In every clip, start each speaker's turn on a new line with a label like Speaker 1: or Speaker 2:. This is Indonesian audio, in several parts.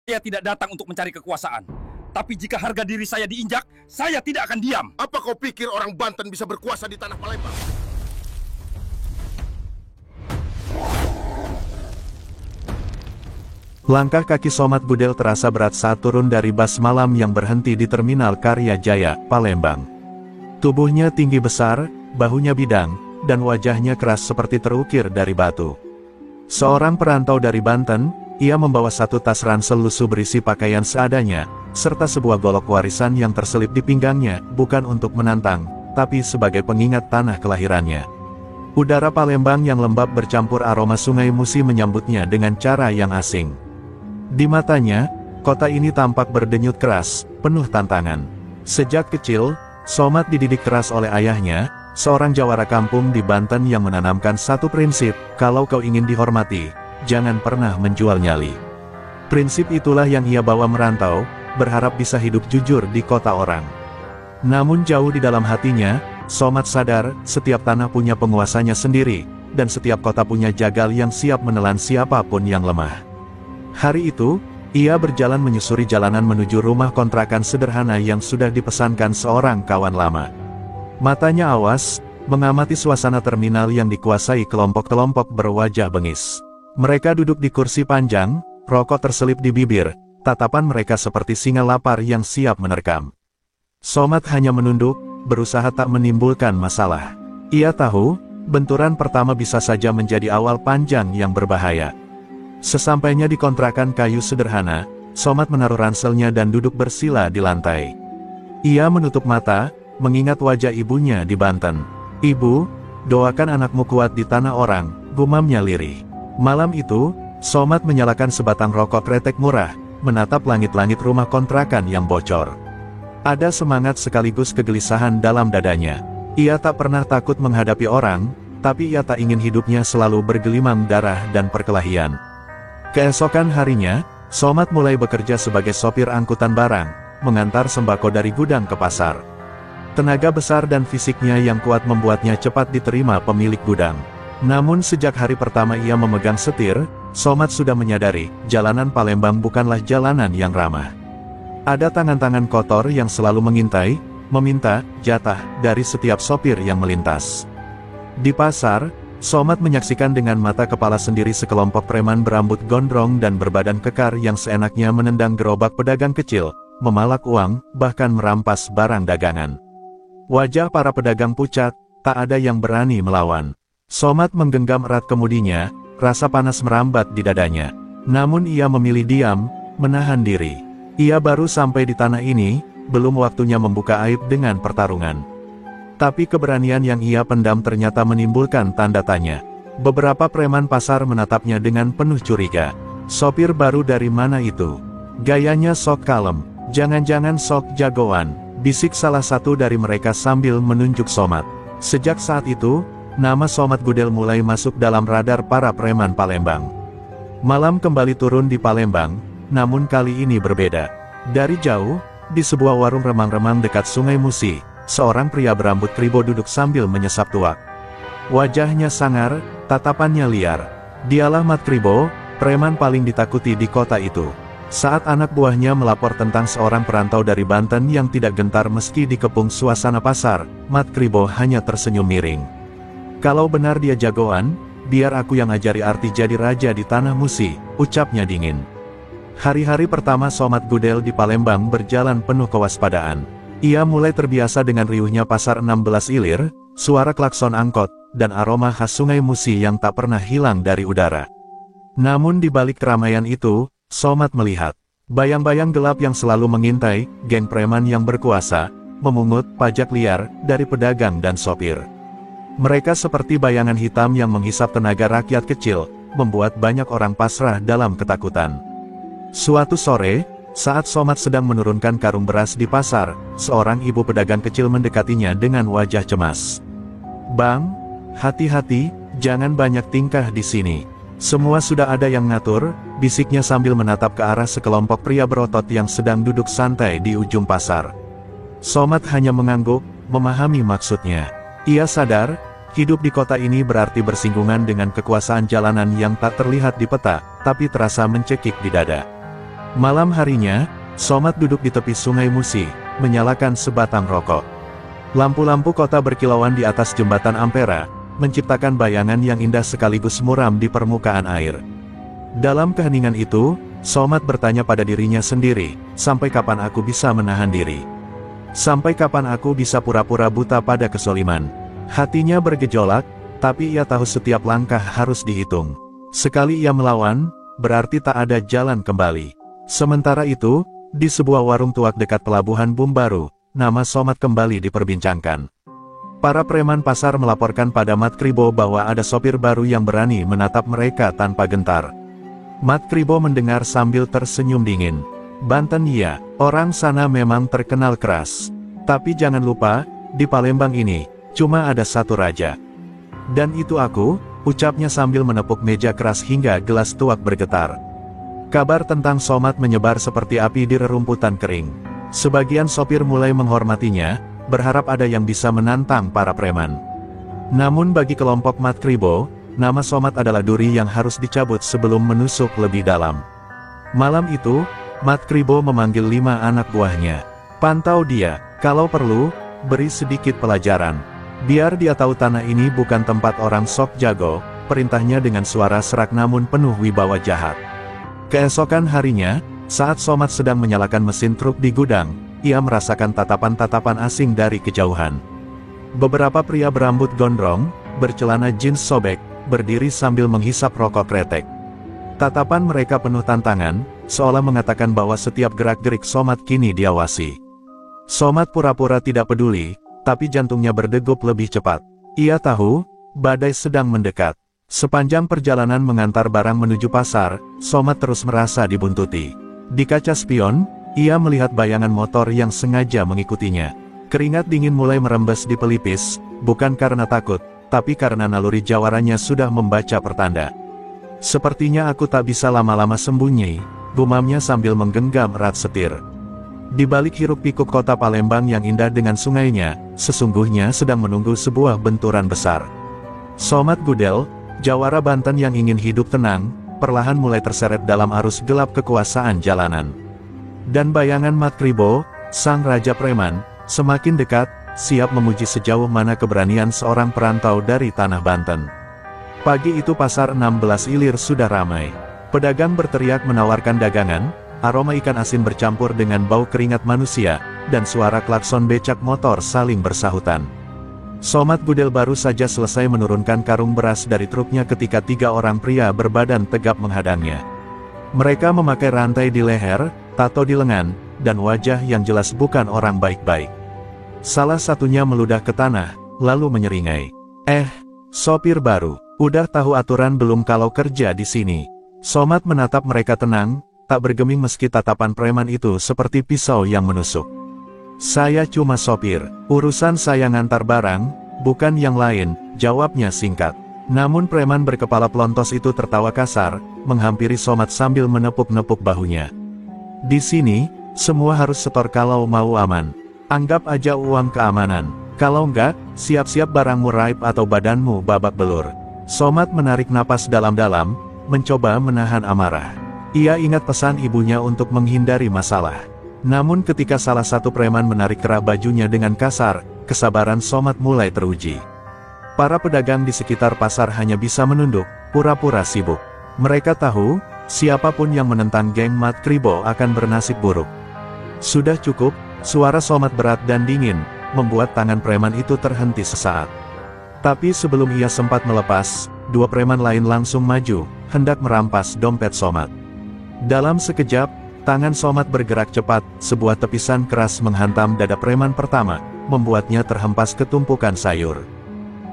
Speaker 1: Saya tidak datang untuk mencari kekuasaan. Tapi jika harga diri saya diinjak, saya tidak akan diam.
Speaker 2: Apa kau pikir orang Banten bisa berkuasa di tanah Palembang?
Speaker 3: Langkah kaki Somat Gudel terasa berat saat turun dari bus malam yang berhenti di Terminal Karya Jaya, Palembang. Tubuhnya tinggi besar, bahunya bidang, dan wajahnya keras seperti terukir dari batu. Seorang perantau dari Banten, ia membawa satu tas ransel lusuh berisi pakaian seadanya, serta sebuah golok warisan yang terselip di pinggangnya, bukan untuk menantang, tapi sebagai pengingat tanah kelahirannya. Udara Palembang yang lembab bercampur aroma Sungai Musi menyambutnya dengan cara yang asing. Di matanya, kota ini tampak berdenyut keras, penuh tantangan. Sejak kecil, Somat dididik keras oleh ayahnya, seorang jawara kampung di Banten yang menanamkan satu prinsip, kalau kau ingin dihormati, jangan pernah menjual nyali. Prinsip itulah yang ia bawa merantau, berharap bisa hidup jujur di kota orang. Namun jauh di dalam hatinya, Somat sadar, setiap tanah punya penguasanya sendiri, dan setiap kota punya jagal yang siap menelan siapapun yang lemah. Hari itu, ia berjalan menyusuri jalanan menuju rumah kontrakan sederhana yang sudah dipesankan seorang kawan lama. Matanya awas, mengamati suasana terminal yang dikuasai kelompok-kelompok berwajah bengis. Mereka duduk di kursi panjang, rokok terselip di bibir, tatapan mereka seperti singa lapar yang siap menerkam. Somat hanya menunduk, berusaha tak menimbulkan masalah. Ia tahu, benturan pertama bisa saja menjadi awal panjang yang berbahaya. Sesampainya di kontrakan kayu sederhana, Somat menaruh ranselnya dan duduk bersila di lantai. Ia menutup mata, mengingat wajah ibunya di Banten. "Ibu, doakan anakmu kuat di tanah orang," gumamnya lirih. Malam itu, Somat menyalakan sebatang rokok kretek murah, menatap langit-langit rumah kontrakan yang bocor. Ada semangat sekaligus kegelisahan dalam dadanya. Ia tak pernah takut menghadapi orang, tapi ia tak ingin hidupnya selalu bergelimang darah dan perkelahian. Keesokan harinya, Somat mulai bekerja sebagai sopir angkutan barang, mengantar sembako dari gudang ke pasar. Tenaga besar dan fisiknya yang kuat membuatnya cepat diterima pemilik gudang. Namun sejak hari pertama ia memegang setir, Somat sudah menyadari, jalanan Palembang bukanlah jalanan yang ramah. Ada tangan-tangan kotor yang selalu mengintai, meminta jatah dari setiap sopir yang melintas. Di pasar, Somat menyaksikan dengan mata kepala sendiri sekelompok preman berambut gondrong dan berbadan kekar yang seenaknya menendang gerobak pedagang kecil, memalak uang, bahkan merampas barang dagangan. Wajah para pedagang pucat, tak ada yang berani melawan. Somat menggenggam erat kemudinya, rasa panas merambat di dadanya. Namun ia memilih diam, menahan diri. Ia baru sampai di tanah ini, belum waktunya membuka aib dengan pertarungan. Tapi keberanian yang ia pendam ternyata menimbulkan tanda tanya. Beberapa preman pasar menatapnya dengan penuh curiga. "Sopir baru dari mana itu? Gayanya sok kalem, jangan-jangan sok jagoan," bisik salah satu dari mereka sambil menunjuk Somat. Sejak saat itu, nama Somat Gudel mulai masuk dalam radar para preman Palembang. Malam kembali turun di Palembang, namun kali ini berbeda. Dari jauh, di sebuah warung remang-remang dekat Sungai Musi, seorang pria berambut kribo duduk sambil menyesap tuak. Wajahnya sangar, tatapannya liar. Dialah Mat Kribo, preman paling ditakuti di kota itu. Saat anak buahnya melapor tentang seorang perantau dari Banten yang tidak gentar meski dikepung suasana pasar, Mat Kribo hanya tersenyum miring. "Kalau benar dia jagoan, biar aku yang ajari arti jadi raja di tanah Musi," ucapnya dingin. Hari-hari pertama Somat Gudel di Palembang berjalan penuh kewaspadaan. Ia mulai terbiasa dengan riuhnya pasar 16 Ilir, suara klakson angkot, dan aroma khas Sungai Musi yang tak pernah hilang dari udara. Namun di balik keramaian itu, Somat melihat bayang-bayang gelap yang selalu mengintai, geng preman yang berkuasa, memungut pajak liar dari pedagang dan sopir. Mereka seperti bayangan hitam yang menghisap tenaga rakyat kecil, membuat banyak orang pasrah dalam ketakutan. Suatu sore, saat Somat sedang menurunkan karung beras di pasar, seorang ibu pedagang kecil mendekatinya dengan wajah cemas. "Bang, hati-hati, jangan banyak tingkah di sini. Semua sudah ada yang ngatur," bisiknya sambil menatap ke arah sekelompok pria berotot yang sedang duduk santai di ujung pasar. Somat hanya mengangguk, memahami maksudnya. Ia sadar, hidup di kota ini berarti bersinggungan dengan kekuasaan jalanan yang tak terlihat di peta, tapi terasa mencekik di dada. Malam harinya, Somat duduk di tepi sungai Musi, menyalakan sebatang rokok. Lampu-lampu kota berkilauan di atas jembatan Ampera, menciptakan bayangan yang indah sekaligus muram di permukaan air. Dalam keheningan itu, Somat bertanya pada dirinya sendiri, sampai kapan aku bisa menahan diri? Sampai kapan aku bisa pura-pura buta pada kesoliman? Hatinya bergejolak, tapi ia tahu setiap langkah harus dihitung. Sekali ia melawan, berarti tak ada jalan kembali. Sementara itu, di sebuah warung tuak dekat pelabuhan Bumbaru, nama Somat kembali diperbincangkan. Para preman pasar melaporkan pada Mat Kribo bahwa ada sopir baru yang berani menatap mereka tanpa gentar. Mat Kribo mendengar sambil tersenyum dingin. Banten ya, orang sana memang terkenal keras. Tapi jangan lupa, di Palembang ini, cuma ada satu raja. Dan itu aku, ucapnya sambil menepuk meja keras hingga gelas tuak bergetar. Kabar tentang Somat menyebar seperti api di rerumputan kering. Sebagian sopir mulai menghormatinya, berharap ada yang bisa menantang para preman. Namun bagi kelompok Mat Kribo, nama Somat adalah duri yang harus dicabut sebelum menusuk lebih dalam. Malam itu, Mat Kribo memanggil 5 anak buahnya. Pantau dia, kalau perlu, beri sedikit pelajaran. Biar dia tahu tanah ini bukan tempat orang sok jago, perintahnya dengan suara serak namun penuh wibawa jahat. Keesokan harinya, saat Somat sedang menyalakan mesin truk di gudang, ia merasakan tatapan-tatapan asing dari kejauhan. Beberapa pria berambut gondrong, bercelana jeans sobek, berdiri sambil menghisap rokok kretek. Tatapan mereka penuh tantangan, seolah mengatakan bahwa setiap gerak-gerik Somat kini diawasi. Somat pura-pura tidak peduli, tapi jantungnya berdegup lebih cepat. Ia tahu, badai sedang mendekat. Sepanjang perjalanan mengantar barang menuju pasar, Somat terus merasa dibuntuti. Di kaca spion, ia melihat bayangan motor yang sengaja mengikutinya. Keringat dingin mulai merembes di pelipis, bukan karena takut, tapi karena naluri jawaranya sudah membaca pertanda. Sepertinya aku tak bisa lama-lama sembunyi, gumamnya sambil menggenggam erat setir. Di balik hiruk-pikuk kota Palembang yang indah dengan sungainya, sesungguhnya sedang menunggu sebuah benturan besar. Somat Gudel, jawara Banten yang ingin hidup tenang, perlahan mulai terseret dalam arus gelap kekuasaan jalanan. Dan bayangan Mat Kribo, sang raja preman, semakin dekat, siap menguji sejauh mana keberanian seorang perantau dari tanah Banten. Pagi itu pasar 16 Ilir sudah ramai. Pedagang berteriak menawarkan dagangan, aroma ikan asin bercampur dengan bau keringat manusia, dan suara klakson becak motor saling bersahutan. Somat Gudel baru saja selesai menurunkan karung beras dari truknya ketika 3 orang pria berbadan tegap menghadangnya. Mereka memakai rantai di leher, tato di lengan, dan wajah yang jelas bukan orang baik-baik. Salah satunya meludah ke tanah, lalu menyeringai. Sopir baru, udah tahu aturan belum kalau kerja di sini? Somat menatap mereka tenang, tak bergeming meski tatapan preman itu seperti pisau yang menusuk. Saya cuma sopir, urusan saya ngantar barang, bukan yang lain, jawabnya singkat. Namun preman berkepala pelontos itu tertawa kasar, menghampiri Somat sambil menepuk-nepuk bahunya. Di sini, semua harus setor kalau mau aman. Anggap aja uang keamanan. Kalau enggak, siap-siap barangmu raib atau badanmu babak belur. Somat menarik napas dalam-dalam, mencoba menahan amarah. Ia ingat pesan ibunya untuk menghindari masalah. Namun ketika salah satu preman menarik kerah bajunya dengan kasar, kesabaran Somat mulai teruji. Para pedagang di sekitar pasar hanya bisa menunduk, pura-pura sibuk. Mereka tahu, siapapun yang menentang geng Mat Kribo akan bernasib buruk. Sudah cukup. Suara Somat berat dan dingin, membuat tangan preman itu terhenti sesaat. Tapi sebelum ia sempat melepas, 2 preman lain langsung maju, hendak merampas dompet Somat. Dalam sekejap, tangan Somat bergerak cepat, sebuah tepisan keras menghantam dada preman pertama, membuatnya terhempas ke tumpukan sayur.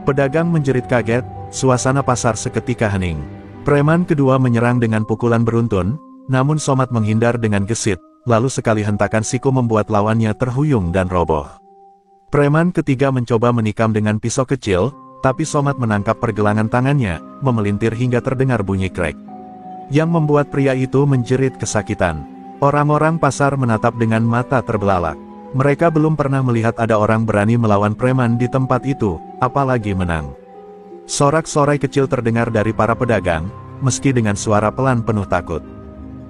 Speaker 3: Pedagang menjerit kaget, suasana pasar seketika hening. Preman kedua menyerang dengan pukulan beruntun, namun Somat menghindar dengan gesit. Lalu sekali hentakan siku membuat lawannya terhuyung dan roboh. Preman ketiga mencoba menikam dengan pisau kecil, tapi Somat menangkap pergelangan tangannya, memelintir hingga terdengar bunyi krek. Yang membuat pria itu menjerit kesakitan. Orang-orang pasar menatap dengan mata terbelalak. Mereka belum pernah melihat ada orang berani melawan preman di tempat itu, apalagi menang. Sorak-sorai kecil terdengar dari para pedagang, meski dengan suara pelan penuh takut.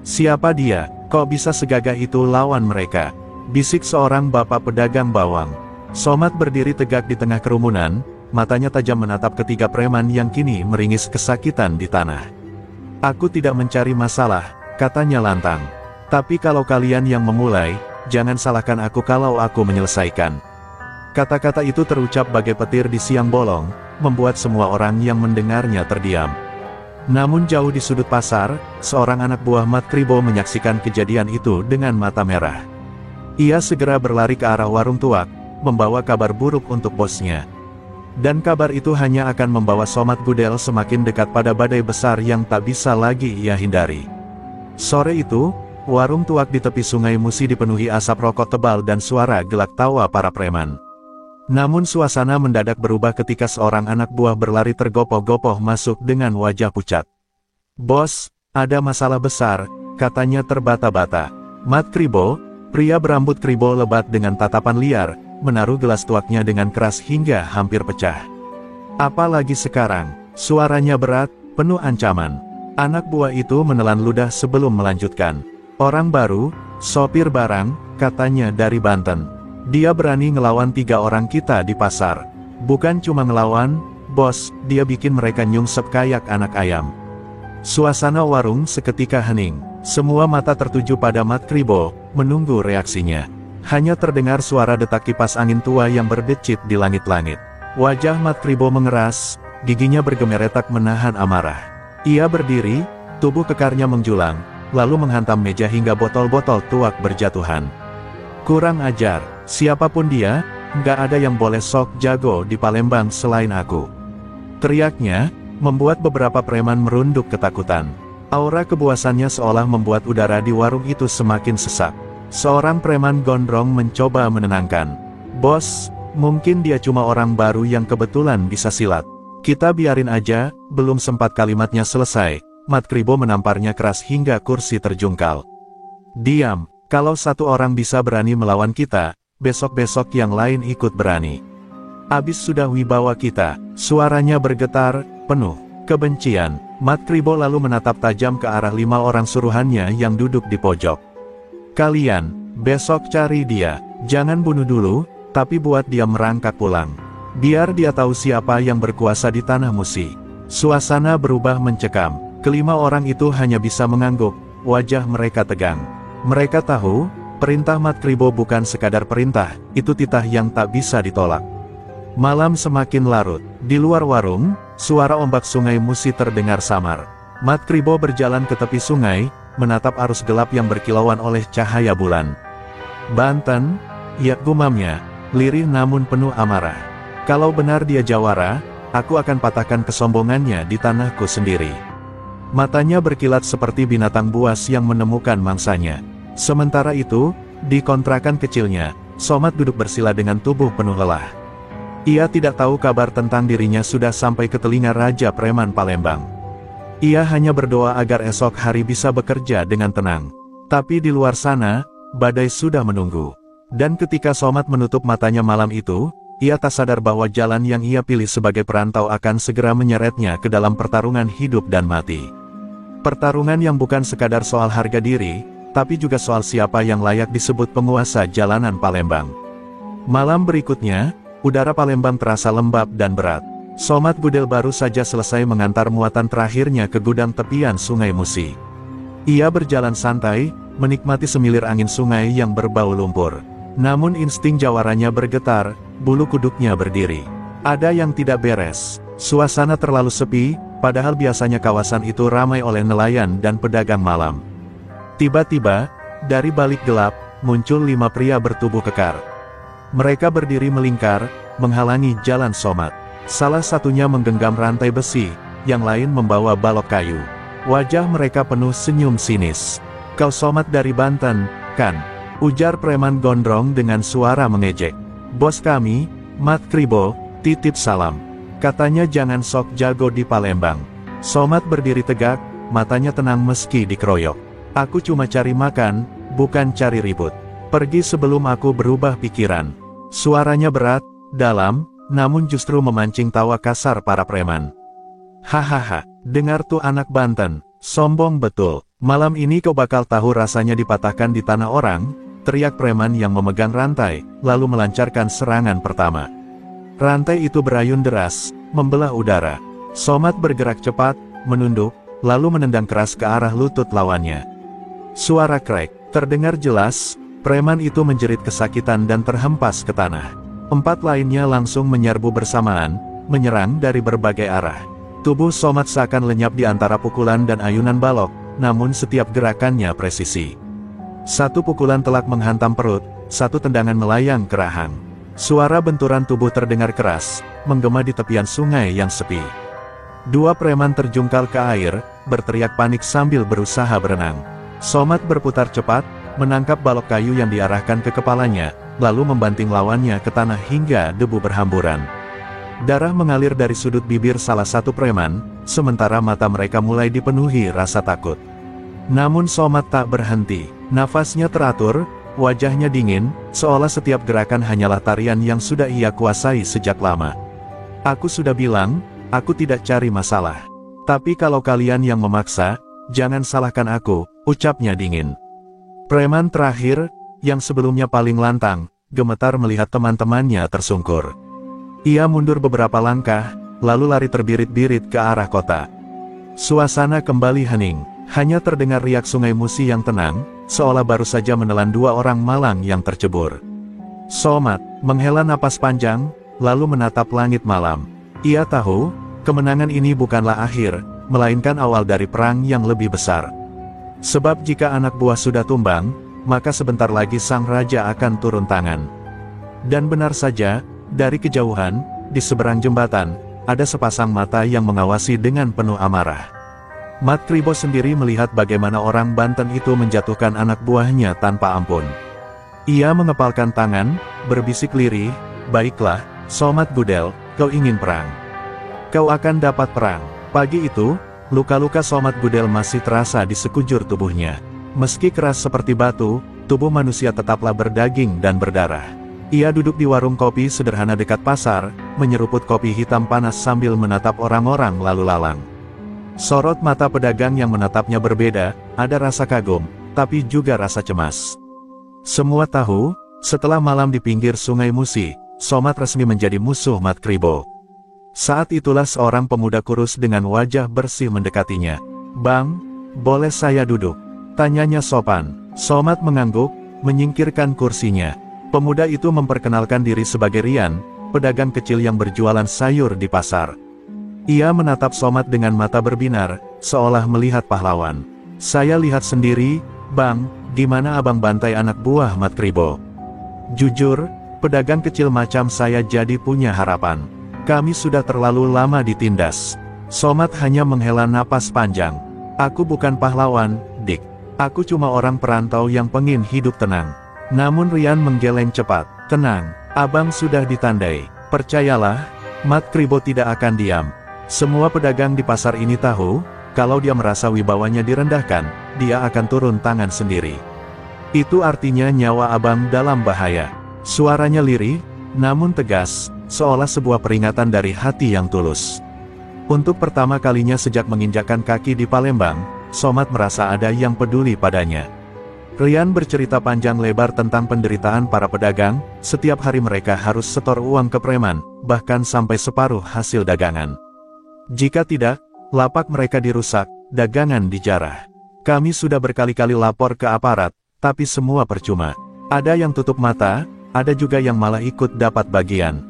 Speaker 3: Siapa dia, kok bisa segagah itu lawan mereka? Bisik seorang bapak pedagang bawang. Somad berdiri tegak di tengah kerumunan, matanya tajam menatap ketiga preman yang kini meringis kesakitan di tanah. Aku tidak mencari masalah, katanya lantang. Tapi kalau kalian yang memulai, jangan salahkan aku kalau aku menyelesaikan. Kata-kata itu terucap bagai petir di siang bolong, membuat semua orang yang mendengarnya terdiam. Namun jauh di sudut pasar, seorang anak buah Mat Kribo menyaksikan kejadian itu dengan mata merah. Ia segera berlari ke arah warung tuak, membawa kabar buruk untuk bosnya. Dan kabar itu hanya akan membawa Somad Gudel semakin dekat pada badai besar yang tak bisa lagi ia hindari. Sore itu, warung tuak di tepi Sungai Musi dipenuhi asap rokok tebal dan suara gelak tawa para preman. Namun suasana mendadak berubah ketika seorang anak buah berlari tergopoh-gopoh masuk dengan wajah pucat. "Bos, ada masalah besar," katanya terbata-bata. Mat Kribo, pria berambut kribo lebat dengan tatapan liar, menaruh gelas tuaknya dengan keras hingga hampir pecah. Apalagi sekarang, suaranya berat, penuh ancaman. Anak buah itu menelan ludah sebelum melanjutkan. "Orang baru, sopir barang," katanya dari Banten. "Dia berani ngelawan 3 orang kita di pasar. Bukan cuma ngelawan, bos, dia bikin mereka nyungsep kayak anak ayam." Suasana warung seketika hening. Semua mata tertuju pada Mat Kribo, menunggu reaksinya. Hanya terdengar suara detak kipas angin tua yang berdecit di langit-langit. Wajah Mat Kribo mengeras, giginya bergemeretak menahan amarah. Ia berdiri, tubuh kekarnya menjulang, lalu menghantam meja hingga botol-botol tuak berjatuhan. "Kurang ajar, siapapun dia, nggak ada yang boleh sok jago di Palembang selain aku," teriaknya, membuat beberapa preman merunduk ketakutan. Aura kebuasannya seolah membuat udara di warung itu semakin sesak. Seorang preman gondrong mencoba menenangkan. "Bos, mungkin dia cuma orang baru yang kebetulan bisa silat. Kita biarin aja." Belum sempat kalimatnya selesai, Mat Kribo menamparnya keras hingga kursi terjungkal. "Diam. Kalau satu orang bisa berani melawan kita, besok-besok yang lain ikut berani. Abis sudah wibawa kita." Suaranya bergetar, penuh kebencian. Mat Kribo lalu menatap tajam ke arah 5 orang suruhannya yang duduk di pojok. "Kalian, besok cari dia. Jangan bunuh dulu, tapi buat dia merangkak pulang. Biar dia tahu siapa yang berkuasa di Tanah Musi." Suasana berubah mencekam. Kelima orang itu hanya bisa mengangguk, wajah mereka tegang. Mereka tahu, perintah Mat Kribo bukan sekadar perintah, itu titah yang tak bisa ditolak. Malam semakin larut. Di luar warung, suara ombak Sungai Musi terdengar samar. Mat Kribo berjalan ke tepi sungai, menatap arus gelap yang berkilauan oleh cahaya bulan. "Banten," ya gumamnya, lirih namun penuh amarah. "Kalau benar dia jawara, aku akan patahkan kesombongannya di tanahku sendiri." Matanya berkilat seperti binatang buas yang menemukan mangsanya. Sementara itu, di kontrakan kecilnya, Somad duduk bersila dengan tubuh penuh lelah. Ia tidak tahu kabar tentang dirinya sudah sampai ke telinga Raja Preman Palembang. Ia hanya berdoa agar esok hari bisa bekerja dengan tenang. Tapi di luar sana, badai sudah menunggu. Dan ketika Somad menutup matanya malam itu, ia tak sadar bahwa jalan yang ia pilih sebagai perantau akan segera menyeretnya ke dalam pertarungan hidup dan mati. Pertarungan yang bukan sekadar soal harga diri, tapi juga soal siapa yang layak disebut penguasa jalanan Palembang. Malam berikutnya, udara Palembang terasa lembab dan berat. Somad Gudel baru saja selesai mengantar muatan terakhirnya ke gudang tepian Sungai Musi. Ia berjalan santai, menikmati semilir angin sungai yang berbau lumpur. Namun insting jawaranya bergetar, bulu kuduknya berdiri. Ada yang tidak beres. Suasana terlalu sepi, padahal biasanya kawasan itu ramai oleh nelayan dan pedagang malam. Tiba-tiba, dari balik gelap, muncul 5 pria bertubuh kekar. Mereka berdiri melingkar, menghalangi jalan Somad. Salah satunya menggenggam rantai besi, yang lain membawa balok kayu. Wajah mereka penuh senyum sinis. "Kau Somad dari Banten, kan?" ujar preman gondrong dengan suara mengejek. "Bos kami, Mat Kribo, titip salam. Katanya jangan sok jago di Palembang." Somad berdiri tegak, matanya tenang meski dikeroyok. "Aku cuma cari makan, bukan cari ribut. Pergi sebelum aku berubah pikiran." Suaranya berat, dalam, namun justru memancing tawa kasar para preman. "Hahaha, dengar tuh anak Banten, sombong betul. Malam ini kau bakal tahu rasanya dipatahkan di tanah orang, teriak preman yang memegang rantai, lalu melancarkan serangan pertama. Rantai itu berayun deras, membelah udara. Somad bergerak cepat, menunduk, lalu menendang keras ke arah lutut lawannya. Suara krek terdengar jelas, preman itu menjerit kesakitan dan terhempas ke tanah. 4 lainnya langsung menyerbu bersamaan, menyerang dari berbagai arah. Tubuh Somad seakan lenyap di antara pukulan dan ayunan balok, namun setiap gerakannya presisi. Satu pukulan telak menghantam perut, satu tendangan melayang ke rahang. Suara benturan tubuh terdengar keras, menggema di tepian sungai yang sepi. 2 preman terjungkal ke air, berteriak panik sambil berusaha berenang. Somad berputar cepat, menangkap balok kayu yang diarahkan ke kepalanya, lalu membanting lawannya ke tanah hingga debu berhamburan. Darah mengalir dari sudut bibir salah satu preman, sementara mata mereka mulai dipenuhi rasa takut. Namun Somad tak berhenti, nafasnya teratur, wajahnya dingin, seolah setiap gerakan hanyalah tarian yang sudah ia kuasai sejak lama. Aku sudah bilang, aku tidak cari masalah. Tapi kalau kalian yang memaksa, jangan salahkan aku, ucapnya dingin. Preman terakhir, yang sebelumnya paling lantang, gemetar melihat teman-temannya tersungkur. Ia mundur beberapa langkah, lalu lari terbirit-birit ke arah kota. Suasana kembali hening, hanya terdengar riak sungai Musi yang tenang, seolah baru saja menelan 2 orang malang yang tercebur. Somad menghela napas panjang, lalu menatap langit malam. Ia tahu, kemenangan ini bukanlah akhir, melainkan awal dari perang yang lebih besar. Sebab jika anak buah sudah tumbang, maka sebentar lagi sang raja akan turun tangan. Dan benar saja, dari kejauhan, di seberang jembatan, ada sepasang mata yang mengawasi dengan penuh amarah. Mat Kribo sendiri melihat bagaimana orang Banten itu menjatuhkan anak buahnya tanpa ampun. Ia mengepalkan tangan, berbisik lirih, "Baiklah, Somad Budel, kau ingin perang. Kau akan dapat perang." Pagi itu, luka-luka Somad Budel masih terasa di sekujur tubuhnya. Meski keras seperti batu, tubuh manusia tetaplah berdaging dan berdarah. Ia duduk di warung kopi sederhana dekat pasar, menyeruput kopi hitam panas sambil menatap orang-orang lalu lalang. Sorot mata pedagang yang menatapnya berbeda, ada rasa kagum, tapi juga rasa cemas. Semua tahu, setelah malam di pinggir sungai Musi, Somad resmi menjadi musuh Mat Kribo. Saat itulah seorang pemuda kurus dengan wajah bersih mendekatinya. "Bang, boleh saya duduk?" tanyanya sopan. Somad mengangguk, menyingkirkan kursinya. Pemuda itu memperkenalkan diri sebagai Rian, pedagang kecil yang berjualan sayur di pasar. Ia menatap Somad dengan mata berbinar, seolah melihat pahlawan. "Saya lihat sendiri, Bang, gimana abang bantai anak buah Mat Kribo?" "Jujur, pedagang kecil macam saya jadi punya harapan. Kami sudah terlalu lama ditindas." Somad hanya menghela napas panjang. "Aku bukan pahlawan, Dik. Aku cuma orang perantau yang pengin hidup tenang." Namun Rian menggeleng cepat. "Tenang, abang sudah ditandai. Percayalah, Mat Kribo tidak akan diam. Semua pedagang di pasar ini tahu, kalau dia merasa wibawanya direndahkan, dia akan turun tangan sendiri. Itu artinya nyawa abang dalam bahaya." Suaranya lirih, namun tegas, seolah sebuah peringatan dari hati yang tulus. Untuk pertama kalinya sejak menginjakkan kaki di Palembang, Somad merasa ada yang peduli padanya. Rian bercerita panjang lebar tentang penderitaan para pedagang, setiap hari mereka harus setor uang ke preman, bahkan sampai separuh hasil dagangan. Jika tidak, lapak mereka dirusak, dagangan dijarah. "Kami sudah berkali-kali lapor ke aparat, tapi semua percuma. Ada yang tutup mata, ada juga yang malah ikut dapat bagian."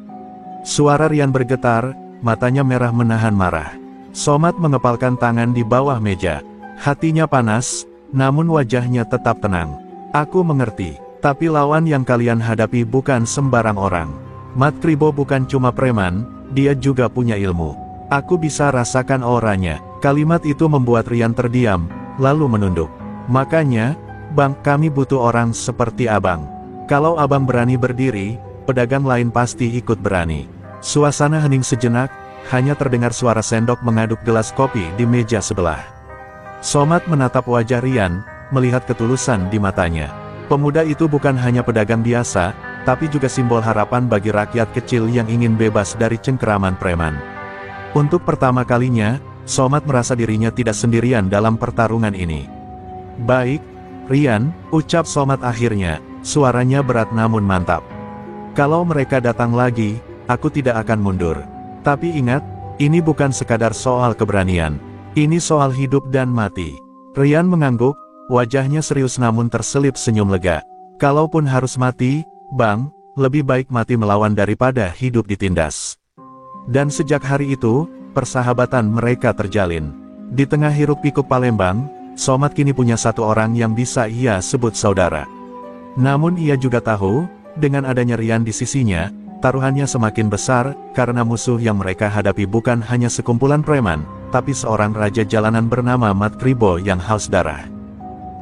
Speaker 3: Suara Rian bergetar, matanya merah menahan marah. Somad mengepalkan tangan di bawah meja. Hatinya panas, namun wajahnya tetap tenang. "Aku mengerti, tapi lawan yang kalian hadapi bukan sembarang orang. Mat Kribo bukan cuma preman, dia juga punya ilmu. Aku bisa rasakan auranya." Kalimat itu membuat Rian terdiam, lalu menunduk. "Makanya, Bang, kami butuh orang seperti abang. Kalau abang berani berdiri, pedagang lain pasti ikut berani." Suasana hening sejenak, hanya terdengar suara sendok mengaduk gelas kopi di meja sebelah. Somad menatap wajah Rian, melihat ketulusan di matanya. Pemuda itu bukan hanya pedagang biasa, tapi juga simbol harapan bagi rakyat kecil yang ingin bebas dari cengkeraman preman. Untuk pertama kalinya, Somad merasa dirinya tidak sendirian dalam pertarungan ini. Baik, Rian, ucap Somat akhirnya, suaranya berat namun mantap. Kalau mereka datang lagi, aku tidak akan mundur. Tapi ingat, ini bukan sekadar soal keberanian. Ini soal hidup dan mati. Rian mengangguk, wajahnya serius namun terselip senyum lega. Kalaupun harus mati, Bang, lebih baik mati melawan daripada hidup ditindas. Dan sejak hari itu, persahabatan mereka terjalin. Di tengah hiruk-pikuk Palembang, Somat kini punya satu orang yang bisa ia sebut saudara. Namun ia juga tahu, dengan adanya Rian di sisinya, taruhannya semakin besar, karena musuh yang mereka hadapi bukan hanya sekumpulan preman, tapi seorang raja jalanan bernama Mat Kribo yang haus darah.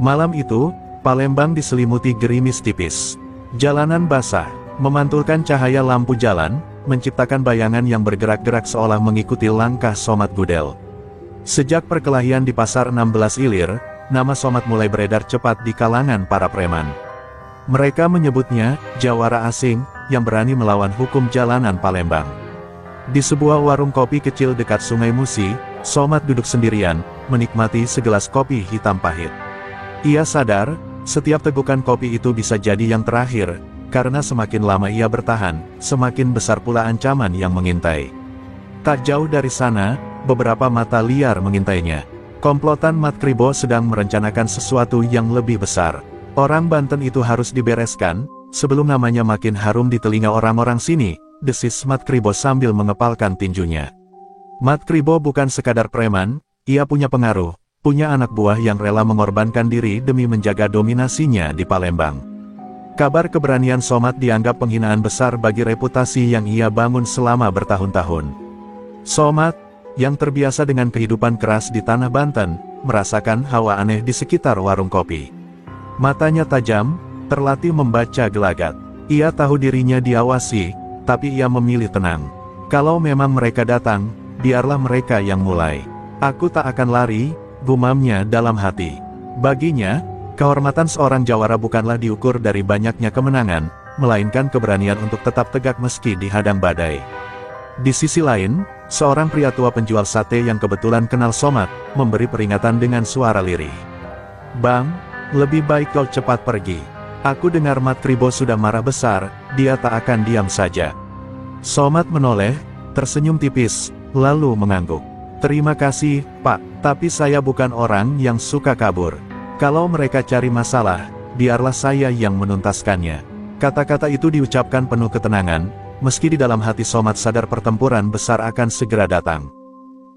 Speaker 3: Malam itu, Palembang diselimuti gerimis tipis. Jalanan basah, memantulkan cahaya lampu jalan, menciptakan bayangan yang bergerak-gerak seolah mengikuti langkah Somat Gudel. Sejak perkelahian di Pasar 16 Ilir, nama Somat mulai beredar cepat di kalangan para preman. Mereka menyebutnya, jawara asing, yang berani melawan hukum jalanan Palembang. Di sebuah warung kopi kecil dekat Sungai Musi, Somat duduk sendirian, menikmati segelas kopi hitam pahit. Ia sadar, setiap tegukan kopi itu bisa jadi yang terakhir, karena semakin lama ia bertahan, semakin besar pula ancaman yang mengintai. Tak jauh dari sana, beberapa mata liar mengintainya. Komplotan Mat Kribo sedang merencanakan sesuatu yang lebih besar. Orang Banten itu harus dibereskan, sebelum namanya makin harum di telinga orang-orang sini, desis Mat Kribo sambil mengepalkan tinjunya. Mat Kribo bukan sekadar preman, ia punya pengaruh, punya anak buah yang rela mengorbankan diri demi menjaga dominasinya di Palembang. Kabar keberanian Somat dianggap penghinaan besar bagi reputasi yang ia bangun selama bertahun-tahun. Somat, yang terbiasa dengan kehidupan keras di tanah Banten, merasakan hawa aneh di sekitar warung kopi. Matanya tajam, terlatih membaca gelagat. Ia tahu dirinya diawasi, tapi ia memilih tenang. Kalau memang mereka datang, biarlah mereka yang mulai. Aku tak akan lari, gumamnya dalam hati. Baginya, kehormatan seorang jawara bukanlah diukur dari banyaknya kemenangan, melainkan keberanian untuk tetap tegak meski dihadang badai. Di sisi lain, seorang pria tua penjual sate yang kebetulan kenal Somat, memberi peringatan dengan suara lirih. Bang, lebih baik kau cepat pergi. Aku dengar Mat Kribo sudah marah besar, dia tak akan diam saja. Somat menoleh, tersenyum tipis, lalu mengangguk. Terima kasih, Pak, tapi saya bukan orang yang suka kabur. Kalau mereka cari masalah, biarlah saya yang menuntaskannya. Kata-kata itu diucapkan penuh ketenangan, meski di dalam hati Somat sadar pertempuran besar akan segera datang.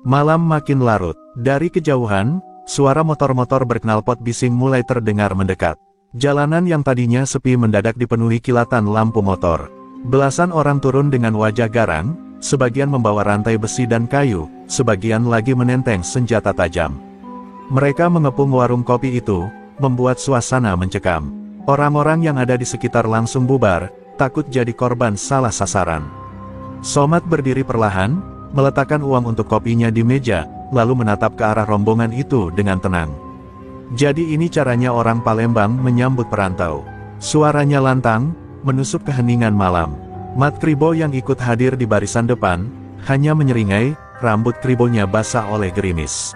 Speaker 3: Malam makin larut. Dari kejauhan, suara motor-motor berknalpot bising mulai terdengar mendekat. Jalanan yang tadinya sepi mendadak dipenuhi kilatan lampu motor. Belasan orang turun dengan wajah garang, sebagian membawa rantai besi dan kayu, sebagian lagi menenteng senjata tajam. Mereka mengepung warung kopi itu, membuat suasana mencekam. Orang-orang yang ada di sekitar langsung bubar, takut jadi korban salah sasaran. Somat berdiri perlahan, meletakkan uang untuk kopinya di meja, lalu menatap ke arah rombongan itu dengan tenang. Jadi ini caranya orang Palembang menyambut perantau. Suaranya lantang, menusuk keheningan malam. Mat Kribo yang ikut hadir di barisan depan, hanya menyeringai, rambut Kribonya basah oleh gerimis.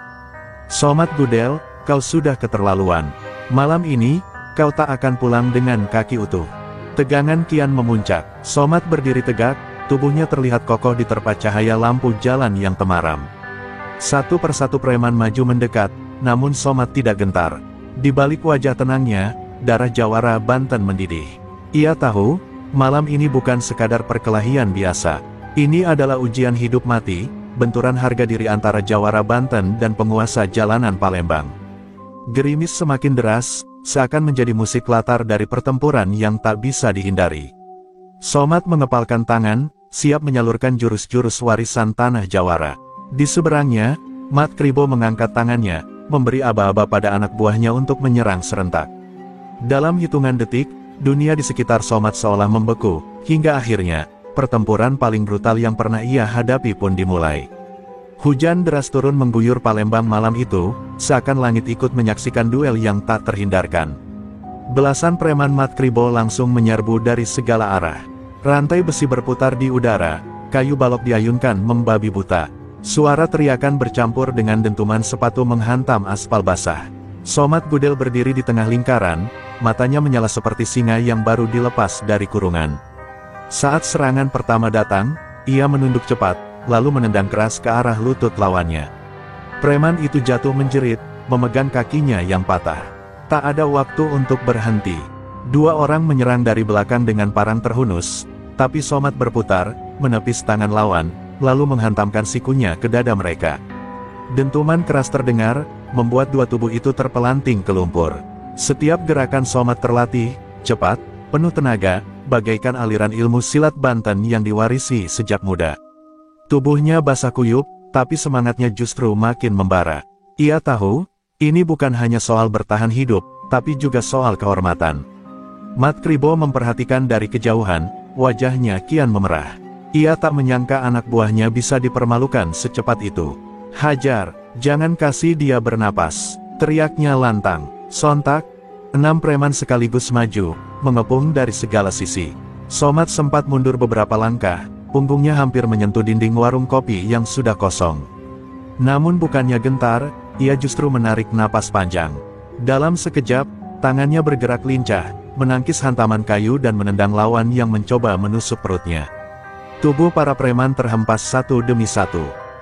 Speaker 3: Somat Gudel, kau sudah keterlaluan. Malam ini, kau tak akan pulang dengan kaki utuh. Tegangan kian memuncak. Somat berdiri tegak, tubuhnya terlihat kokoh diterpa cahaya lampu jalan yang temaram. Satu persatu preman maju mendekat, namun Somat tidak gentar. Di balik wajah tenangnya, darah jawara Banten mendidih. Ia tahu, malam ini bukan sekadar perkelahian biasa. Ini adalah ujian hidup mati, benturan harga diri antara jawara Banten dan penguasa jalanan Palembang. Gerimis semakin deras, seakan menjadi musik latar dari pertempuran yang tak bisa dihindari. Somat mengepalkan tangan, siap menyalurkan jurus-jurus warisan tanah jawara. Di seberangnya, Mat Kribo mengangkat tangannya, memberi aba-aba pada anak buahnya untuk menyerang serentak. Dalam hitungan detik, dunia di sekitar Somat seolah membeku, hingga akhirnya, pertempuran paling brutal yang pernah ia hadapi pun dimulai. Hujan deras turun mengguyur Palembang malam itu, seakan langit ikut menyaksikan duel yang tak terhindarkan. Belasan preman Mat Kribo langsung menyerbu dari segala arah. Rantai besi berputar di udara, kayu balok diayunkan membabi buta. Suara teriakan bercampur dengan dentuman sepatu menghantam aspal basah. Somat Gudel berdiri di tengah lingkaran, matanya menyala seperti singa yang baru dilepas dari kurungan. Saat serangan pertama datang, ia menunduk cepat, lalu menendang keras ke arah lutut lawannya. Preman itu jatuh menjerit, memegang kakinya yang patah. Tak ada waktu untuk berhenti. Dua orang menyerang dari belakang dengan parang terhunus, tapi Somat berputar, menepis tangan lawan, lalu menghantamkan sikunya ke dada mereka. Dentuman keras terdengar, membuat dua tubuh itu terpelanting ke lumpur. Setiap gerakan Somat terlatih, cepat, penuh tenaga, bagaikan aliran ilmu silat Banten yang diwarisi sejak muda. Tubuhnya basah kuyup, tapi semangatnya justru makin membara. Ia tahu, ini bukan hanya soal bertahan hidup, tapi juga soal kehormatan. Mat Kribo memperhatikan dari kejauhan, wajahnya kian memerah. Ia tak menyangka anak buahnya bisa dipermalukan secepat itu. "Hajar, jangan kasih dia bernapas," teriaknya lantang. Sontak, 6 preman sekaligus maju, mengepung dari segala sisi. Somat sempat mundur beberapa langkah, punggungnya hampir menyentuh dinding warung kopi yang sudah kosong. Namun bukannya gentar, ia justru menarik napas panjang. Dalam sekejap, tangannya bergerak lincah, menangkis hantaman kayu dan menendang lawan yang mencoba menusuk perutnya. Tubuh para preman terhempas satu demi satu.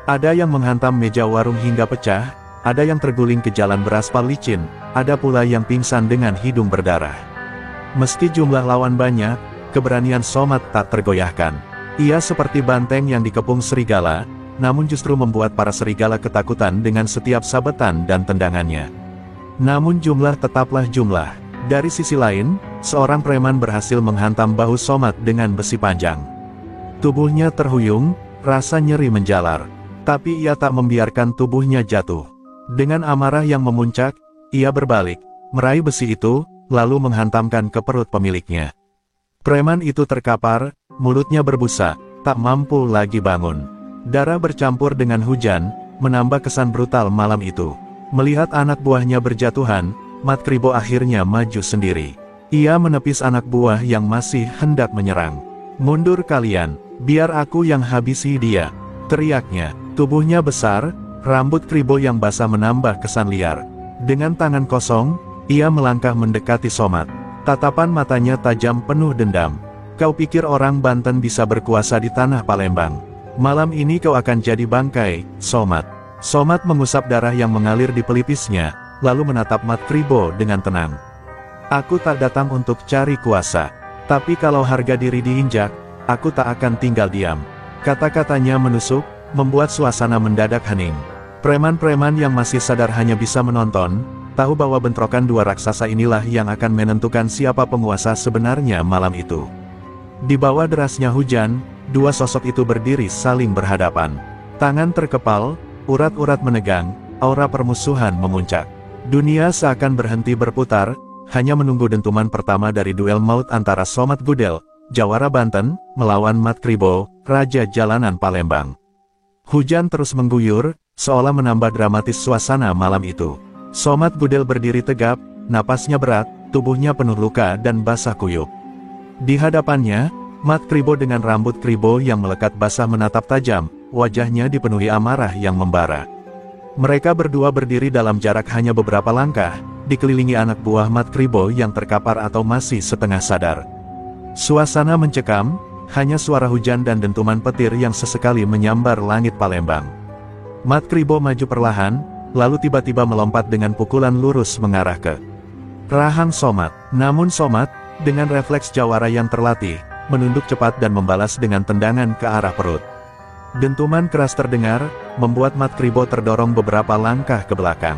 Speaker 3: Ada yang menghantam meja warung hingga pecah, ada yang terguling ke jalan beraspal licin, ada pula yang pingsan dengan hidung berdarah. Meski jumlah lawan banyak, keberanian Somat tak tergoyahkan. Ia seperti banteng yang dikepung serigala, namun justru membuat para serigala ketakutan dengan setiap sabetan dan tendangannya. Namun jumlah tetaplah jumlah. Dari sisi lain, seorang preman berhasil menghantam bahu Somat dengan besi panjang. Tubuhnya terhuyung, rasa nyeri menjalar. Tapi ia tak membiarkan tubuhnya jatuh. Dengan amarah yang memuncak, ia berbalik, meraih besi itu, lalu menghantamkan ke perut pemiliknya. Preman itu terkapar, mulutnya berbusa, tak mampu lagi bangun. Darah bercampur dengan hujan, menambah kesan brutal malam itu. Melihat anak buahnya berjatuhan, Mat Kribo akhirnya maju sendiri. Ia menepis anak buah yang masih hendak menyerang. "Mundur kalian, biar aku yang habisi dia," teriaknya. Tubuhnya besar, rambut Kribo yang basah menambah kesan liar. Dengan tangan kosong, ia melangkah mendekati Somat. Tatapan matanya tajam penuh dendam. "Kau pikir orang Banten bisa berkuasa di tanah Palembang? Malam ini kau akan jadi bangkai, Somat." Somat mengusap darah yang mengalir di pelipisnya, lalu menatap Mat Kribo dengan tenang. "Aku tak datang untuk cari kuasa. Tapi kalau harga diri diinjak, aku tak akan tinggal diam." Kata-katanya menusuk, membuat suasana mendadak hening. Preman-preman yang masih sadar hanya bisa menonton, tahu bahwa bentrokan dua raksasa inilah yang akan menentukan siapa penguasa sebenarnya malam itu. Di bawah derasnya hujan, dua sosok itu berdiri saling berhadapan. Tangan terkepal, urat-urat menegang, aura permusuhan memuncak. Dunia seakan berhenti berputar, hanya menunggu dentuman pertama dari duel maut antara Somat Gudel, Jawara Banten, melawan Mat Kribo, Raja Jalanan Palembang. Hujan terus mengguyur, seolah menambah dramatis suasana malam itu. Somat Gudel berdiri tegap, napasnya berat, tubuhnya penuh luka dan basah kuyup. Di hadapannya, Mat Kribo dengan rambut Kribo yang melekat basah menatap tajam, wajahnya dipenuhi amarah yang membara. Mereka berdua berdiri dalam jarak hanya beberapa langkah, dikelilingi anak buah Mat Kribo yang terkapar atau masih setengah sadar. Suasana mencekam, hanya suara hujan dan dentuman petir yang sesekali menyambar langit Palembang. Mat Kribo maju perlahan, lalu tiba-tiba melompat dengan pukulan lurus mengarah ke rahang Somat. Namun Somat, dengan refleks jawara yang terlatih, menunduk cepat dan membalas dengan tendangan ke arah perut. Dentuman keras terdengar, membuat Mat Kribo terdorong beberapa langkah ke belakang.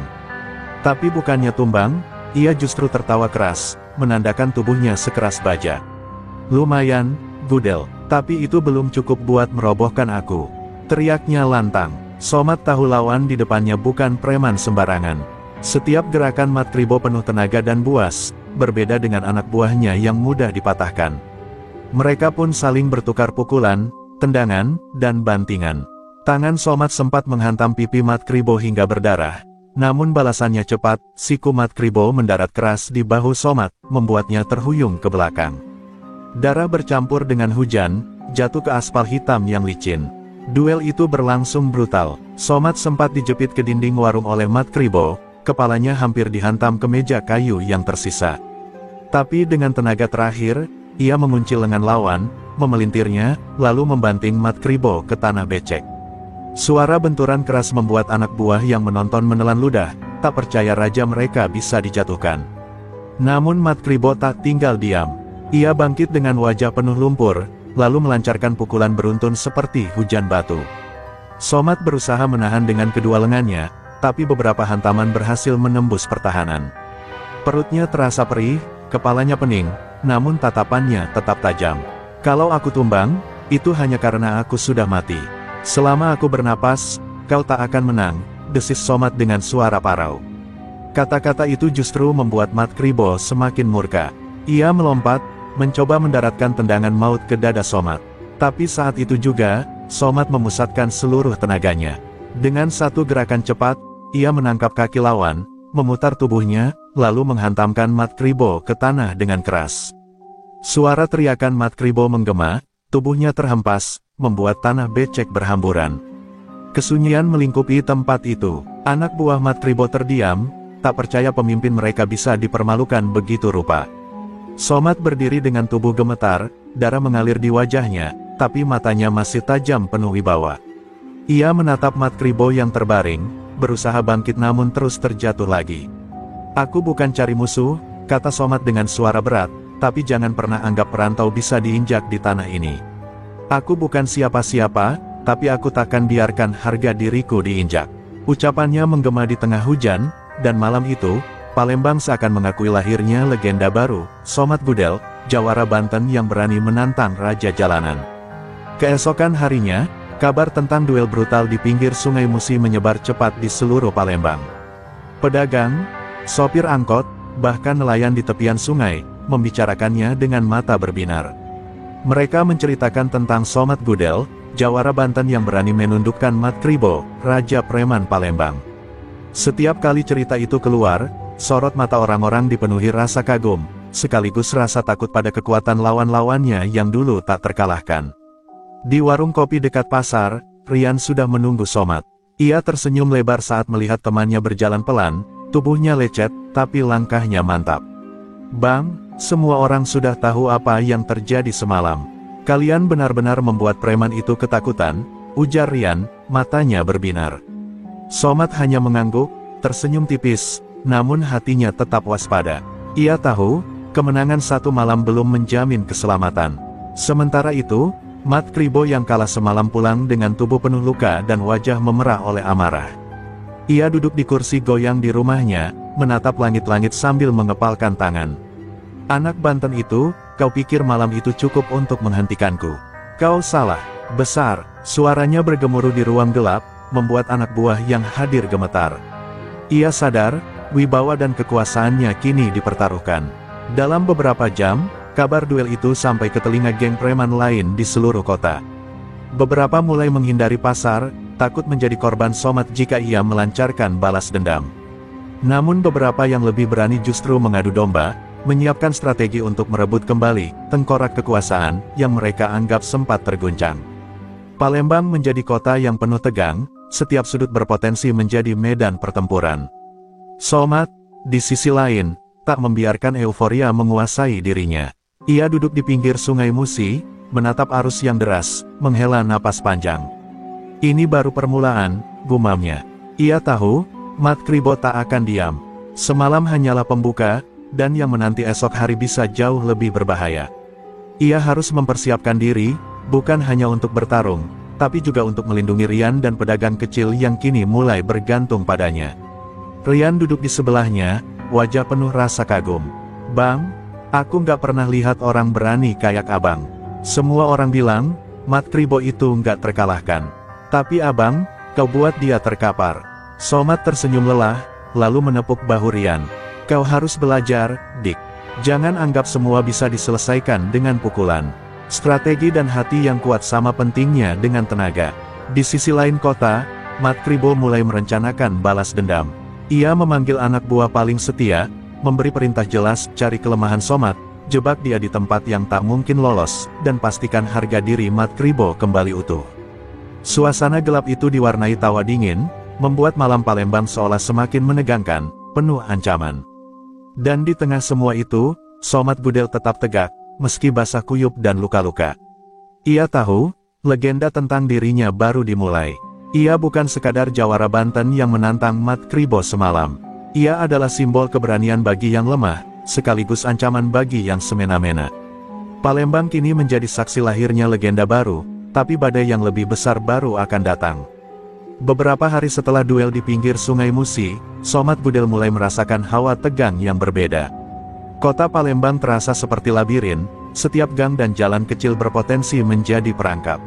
Speaker 3: Tapi bukannya tumbang, ia justru tertawa keras, menandakan tubuhnya sekeras baja. "Lumayan, Gudel, tapi itu belum cukup buat merobohkan aku," teriaknya lantang. Somat tahu lawan di depannya bukan preman sembarangan. Setiap gerakan Mat Kribo penuh tenaga dan buas, berbeda dengan anak buahnya yang mudah dipatahkan. Mereka pun saling bertukar pukulan, tendangan, dan bantingan. Tangan Somat sempat menghantam pipi Mat Kribo hingga berdarah. Namun balasannya cepat, siku Mat Kribo mendarat keras di bahu Somat, membuatnya terhuyung ke belakang. Darah bercampur dengan hujan, jatuh ke aspal hitam yang licin. Duel itu berlangsung brutal. Somat sempat dijepit ke dinding warung oleh Mat Kribo, kepalanya hampir dihantam ke meja kayu yang tersisa. Tapi dengan tenaga terakhir, ia mengunci lengan lawan, memelintirnya, lalu membanting Mat Kribo ke tanah becek. Suara benturan keras membuat anak buah yang menonton menelan ludah, tak percaya raja mereka bisa dijatuhkan. Namun Mat Kribo tak tinggal diam. Ia bangkit dengan wajah penuh lumpur, lalu melancarkan pukulan beruntun seperti hujan batu. Somat berusaha menahan dengan kedua lengannya, tapi beberapa hantaman berhasil menembus pertahanan. Perutnya terasa perih, kepalanya pening, namun tatapannya tetap tajam. Kalau aku tumbang, itu hanya karena aku sudah mati. Selama aku bernapas, kau tak akan menang, desis Somat dengan suara parau. Kata-kata itu justru membuat Mat Kribo semakin murka. Ia melompat, mencoba mendaratkan tendangan maut ke dada Somat. Tapi saat itu juga, Somat memusatkan seluruh tenaganya. Dengan satu gerakan cepat, ia menangkap kaki lawan, memutar tubuhnya, lalu menghantamkan Mat Kribo ke tanah dengan keras. Suara teriakan Mat Kribo menggema, tubuhnya terhempas, membuat tanah becek berhamburan. Kesunyian melingkupi tempat itu. Anak buah Mat Kribo terdiam, tak percaya pemimpin mereka bisa dipermalukan begitu rupa. Somat berdiri dengan tubuh gemetar, darah mengalir di wajahnya, tapi matanya masih tajam penuh wibawa. Ia menatap Mat Kribo yang terbaring, berusaha bangkit namun terus terjatuh lagi. Aku bukan cari musuh, kata Somat dengan suara berat, tapi jangan pernah anggap perantau bisa diinjak di tanah ini. Aku bukan siapa-siapa, tapi aku takkan biarkan harga diriku diinjak. Ucapannya menggema di tengah hujan, dan malam itu, Palembang seakan mengakui lahirnya legenda baru, Somat Gudel, Jawara Banten yang berani menantang Raja Jalanan. Keesokan harinya, kabar tentang duel brutal di pinggir Sungai Musi menyebar cepat di seluruh Palembang. Pedagang, sopir angkot, bahkan nelayan di tepian sungai, membicarakannya dengan mata berbinar. Mereka menceritakan tentang Somat Gudel, Jawara Banten yang berani menundukkan Mat Kribo, Raja Preman Palembang. Setiap kali cerita itu keluar, sorot mata orang-orang dipenuhi rasa kagum, sekaligus rasa takut pada kekuatan lawan-lawannya yang dulu tak terkalahkan. Di warung kopi dekat pasar, Rian sudah menunggu Somat. Ia tersenyum lebar saat melihat temannya berjalan pelan, tubuhnya lecet, tapi langkahnya mantap. Bang, semua orang sudah tahu apa yang terjadi semalam. Kalian benar-benar membuat preman itu ketakutan, ujar Rian, matanya berbinar. Somat hanya mengangguk, tersenyum tipis, namun hatinya tetap waspada. Ia tahu, kemenangan satu malam belum menjamin keselamatan. Sementara itu, Mat Kribo yang kalah semalam pulang dengan tubuh penuh luka dan wajah memerah oleh amarah. Ia duduk di kursi goyang di rumahnya, menatap langit-langit sambil mengepalkan tangan. Anak Banten itu, kau pikir malam itu cukup untuk menghentikanku? Kau salah, besar. Suaranya bergemuruh di ruang gelap, membuat anak buah yang hadir gemetar. Ia sadar, wibawa dan kekuasaannya kini dipertaruhkan. Dalam beberapa jam, kabar duel itu sampai ke telinga geng preman lain di seluruh kota. Beberapa mulai menghindari pasar, takut menjadi korban Somat jika ia melancarkan balas dendam. Namun beberapa yang lebih berani justru mengadu domba, menyiapkan strategi untuk merebut kembali tengkorak kekuasaan yang mereka anggap sempat terguncang. Palembang menjadi kota yang penuh tegang, setiap sudut berpotensi menjadi medan pertempuran. Somat, di sisi lain, tak membiarkan euforia menguasai dirinya. Ia duduk di pinggir Sungai Musi, menatap arus yang deras, menghela napas panjang. Ini baru permulaan, gumamnya. Ia tahu, Mat Kribo tak akan diam. Semalam hanyalah pembuka, dan yang menanti esok hari bisa jauh lebih berbahaya. Ia harus mempersiapkan diri, bukan hanya untuk bertarung, tapi juga untuk melindungi Rian dan pedagang kecil yang kini mulai bergantung padanya. Rian duduk di sebelahnya, wajah penuh rasa kagum. Bang, aku nggak pernah lihat orang berani kayak abang. Semua orang bilang, Mat Kribo itu nggak terkalahkan. Tapi abang, kau buat dia terkapar. Somat tersenyum lelah, lalu menepuk bahu Rian. Kau harus belajar, Dik. Jangan anggap semua bisa diselesaikan dengan pukulan. Strategi dan hati yang kuat sama pentingnya dengan tenaga. Di sisi lain kota, Mat Kribo mulai merencanakan balas dendam. Ia memanggil anak buah paling setia, memberi perintah jelas, cari kelemahan Somat, jebak dia di tempat yang tak mungkin lolos, dan pastikan harga diri Mat Kribo kembali utuh. Suasana gelap itu diwarnai tawa dingin, membuat malam Palembang seolah semakin menegangkan, penuh ancaman. Dan di tengah semua itu, Somat Gudel tetap tegak, meski basah kuyup dan luka-luka. Ia tahu, legenda tentang dirinya baru dimulai. Ia bukan sekadar jawara Banten yang menantang Mat Kribo semalam. Ia adalah simbol keberanian bagi yang lemah, sekaligus ancaman bagi yang semena-mena. Palembang kini menjadi saksi lahirnya legenda baru, tapi badai yang lebih besar baru akan datang. Beberapa hari setelah duel di pinggir Sungai Musi, Somat Gudel mulai merasakan hawa tegang yang berbeda. Kota Palembang terasa seperti labirin, setiap gang dan jalan kecil berpotensi menjadi perangkap.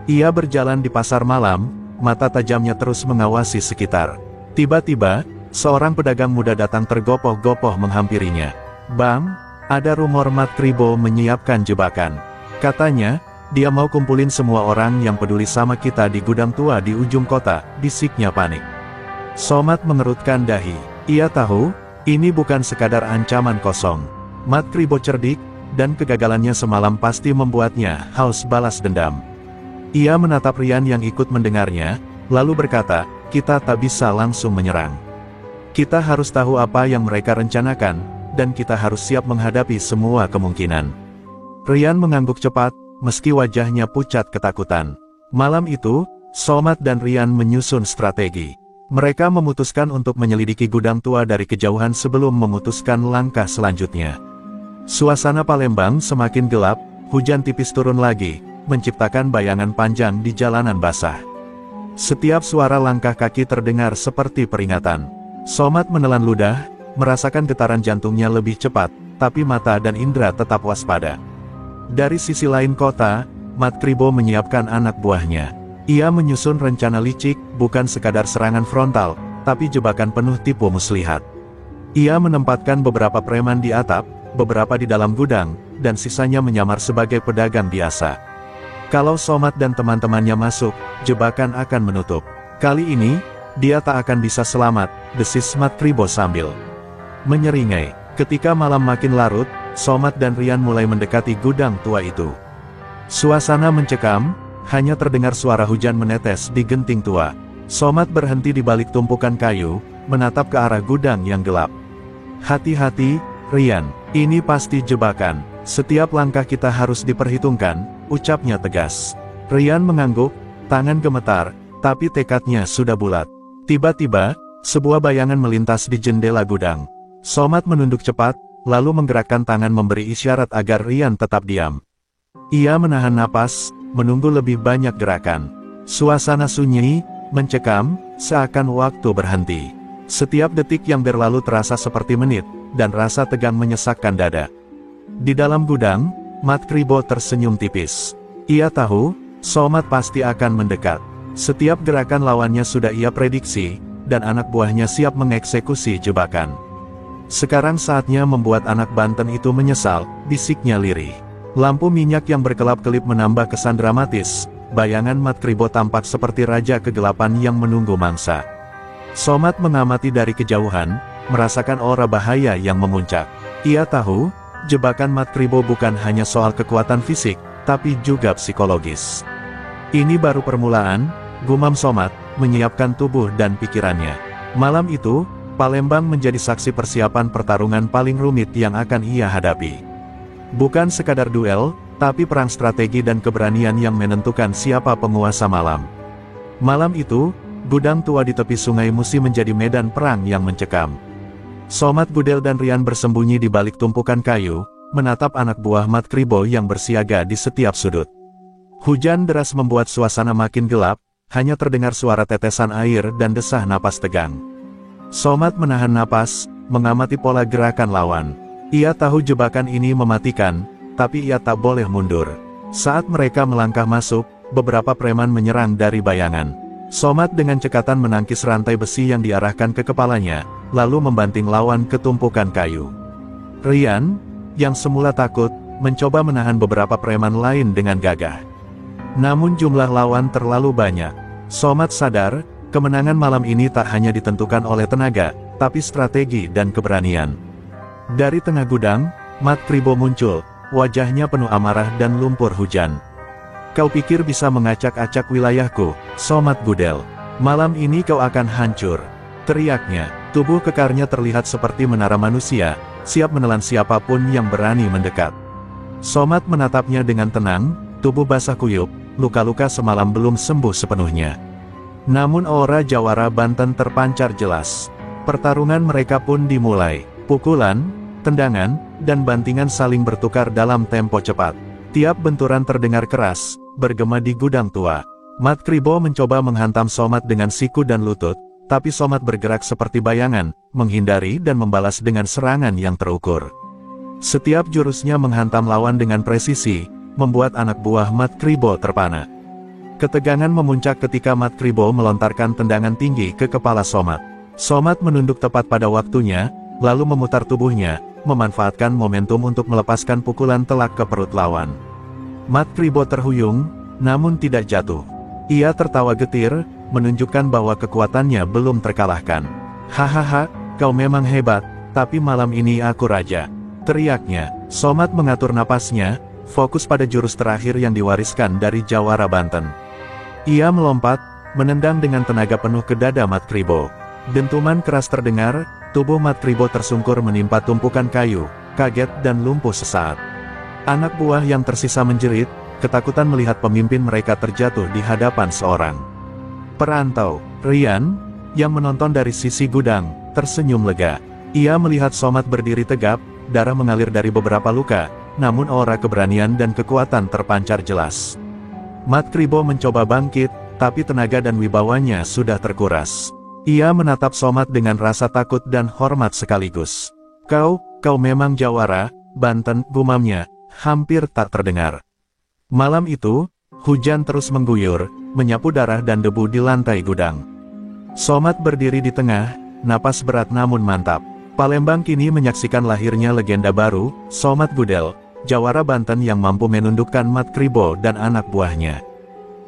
Speaker 3: Ia berjalan di pasar malam, mata tajamnya terus mengawasi sekitar. Tiba-tiba, seorang pedagang muda datang tergopoh-gopoh menghampirinya. "Bang, ada rumor Mat Kribo menyiapkan jebakan. Katanya, dia mau kumpulin semua orang yang peduli sama kita di gudang tua di ujung kota," bisiknya panik. Somat mengerutkan dahi. Ia tahu, ini bukan sekadar ancaman kosong. Mat Kribo cerdik, dan kegagalannya semalam pasti membuatnya haus balas dendam. Ia menatap Rian yang ikut mendengarnya, lalu berkata, "Kita tak bisa langsung menyerang. Kita harus tahu apa yang mereka rencanakan, dan kita harus siap menghadapi semua kemungkinan." Rian mengangguk cepat, meski wajahnya pucat ketakutan. Malam itu, Somat dan Rian menyusun strategi. Mereka memutuskan untuk menyelidiki gudang tua dari kejauhan sebelum memutuskan langkah selanjutnya. Suasana Palembang semakin gelap, hujan tipis turun lagi, menciptakan bayangan panjang di jalanan basah. Setiap suara langkah kaki terdengar seperti peringatan. Somat menelan ludah, merasakan getaran jantungnya lebih cepat, tapi mata dan indera tetap waspada. Dari sisi lain kota, Mat Kribo menyiapkan anak buahnya. Ia menyusun rencana licik, bukan sekadar serangan frontal, tapi jebakan penuh tipu muslihat. Ia menempatkan beberapa preman di atap, beberapa di dalam gudang, dan sisanya menyamar sebagai pedagang biasa. Kalau Somat dan teman-temannya masuk, jebakan akan menutup. Kali ini, dia tak akan bisa selamat, desis Mat Kribo sambil menyeringai. Ketika malam makin larut, Somat dan Rian mulai mendekati gudang tua itu. Suasana mencekam, hanya terdengar suara hujan menetes di genting tua. Somat berhenti di balik tumpukan kayu, menatap ke arah gudang yang gelap. "Hati-hati, Rian, ini pasti jebakan. Setiap langkah kita harus diperhitungkan," ucapnya tegas. Rian mengangguk, tangan gemetar, tapi tekadnya sudah bulat. Tiba-tiba, sebuah bayangan melintas di jendela gudang. Somat menunduk cepat, lalu menggerakkan tangan memberi isyarat agar Rian tetap diam. Ia menahan napas, menunggu lebih banyak gerakan. Suasana sunyi, mencekam, seakan waktu berhenti. Setiap detik yang berlalu terasa seperti menit, dan rasa tegang menyesakkan dada. Di dalam gudang, Mat Kribo tersenyum tipis. Ia tahu, Somat pasti akan mendekat. Setiap gerakan lawannya sudah ia prediksi, dan anak buahnya siap mengeksekusi jebakan. Sekarang saatnya membuat anak Banten itu menyesal, bisiknya lirih. Lampu minyak yang berkelap-kelip menambah kesan dramatis, bayangan Mat Kribo tampak seperti raja kegelapan yang menunggu mangsa. Somat mengamati dari kejauhan, merasakan aura bahaya yang memuncak. Ia tahu, jebakan Mat Kribo bukan hanya soal kekuatan fisik, tapi juga psikologis. "Ini baru permulaan," gumam Somat, menyiapkan tubuh dan pikirannya. Malam itu, Palembang menjadi saksi persiapan pertarungan paling rumit yang akan ia hadapi. Bukan sekadar duel, tapi perang strategi dan keberanian yang menentukan siapa penguasa malam. Malam itu, gudang tua di tepi Sungai Musi menjadi medan perang yang mencekam. Somat Gudel dan Rian bersembunyi di balik tumpukan kayu, menatap anak buah Mat Kribo yang bersiaga di setiap sudut. Hujan deras membuat suasana makin gelap, hanya terdengar suara tetesan air dan desah napas tegang. Somat menahan napas, mengamati pola gerakan lawan. Ia tahu jebakan ini mematikan, tapi ia tak boleh mundur. Saat mereka melangkah masuk, beberapa preman menyerang dari bayangan. Somat dengan cekatan menangkis rantai besi yang diarahkan ke kepalanya, lalu membanting lawan ke tumpukan kayu. Rian, yang semula takut, mencoba menahan beberapa preman lain dengan gagah. Namun jumlah lawan terlalu banyak. Somat sadar, kemenangan malam ini tak hanya ditentukan oleh tenaga, tapi strategi dan keberanian. Dari tengah gudang, Mat Kribo muncul, wajahnya penuh amarah dan lumpur hujan. "Kau pikir bisa mengacak-acak wilayahku, Somat Gudel? Malam ini kau akan hancur," teriaknya. Tubuh kekarnya terlihat seperti menara manusia, siap menelan siapapun yang berani mendekat. Somat menatapnya dengan tenang, tubuh basah kuyup, luka-luka semalam belum sembuh sepenuhnya. Namun aura Jawara Banten terpancar jelas. Pertarungan mereka pun dimulai. Pukulan, tendangan, dan bantingan saling bertukar dalam tempo cepat. Tiap benturan terdengar keras, bergema di gudang tua. Mat Kribo mencoba menghantam Somat dengan siku dan lutut, tapi Somat bergerak seperti bayangan, menghindari dan membalas dengan serangan yang terukur. Setiap jurusnya menghantam lawan dengan presisi, membuat anak buah Mat Kribo terpana. Ketegangan memuncak ketika Mat Kribo melontarkan tendangan tinggi ke kepala Somat. Somat menunduk tepat pada waktunya, lalu memutar tubuhnya, memanfaatkan momentum untuk melepaskan pukulan telak ke perut lawan. Mat Kribo terhuyung, namun tidak jatuh. Ia tertawa getir, menunjukkan bahwa kekuatannya belum terkalahkan. Hahaha, kau memang hebat, tapi malam ini aku raja, teriaknya. Somat mengatur napasnya, fokus pada jurus terakhir yang diwariskan dari Jawara Banten. Ia melompat, menendang dengan tenaga penuh ke dada Mat Kribo. Dentuman keras terdengar, tubuh Mat Kribo tersungkur menimpa tumpukan kayu, kaget dan lumpuh sesaat. Anak buah yang tersisa menjerit, ketakutan melihat pemimpin mereka terjatuh di hadapan seorang perantau. Rian, yang menonton dari sisi gudang, tersenyum lega. Ia melihat Somat berdiri tegap, darah mengalir dari beberapa luka, namun aura keberanian dan kekuatan terpancar jelas. Mat Kribo mencoba bangkit, tapi tenaga dan wibawanya sudah terkuras. Ia menatap Somat dengan rasa takut dan hormat sekaligus. Kau memang Jawara Banten, gumamnya, hampir tak terdengar. Malam itu, hujan terus mengguyur, menyapu darah dan debu di lantai gudang. Somat berdiri di tengah, napas berat namun mantap. Palembang kini menyaksikan lahirnya legenda baru, Somat Gudel, Jawara Banten yang mampu menundukkan Mat Kribo dan anak buahnya.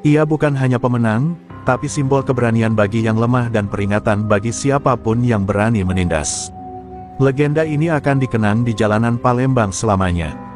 Speaker 3: Ia bukan hanya pemenang, tapi simbol keberanian bagi yang lemah dan peringatan bagi siapapun yang berani menindas. Legenda ini akan dikenang di jalanan Palembang selamanya.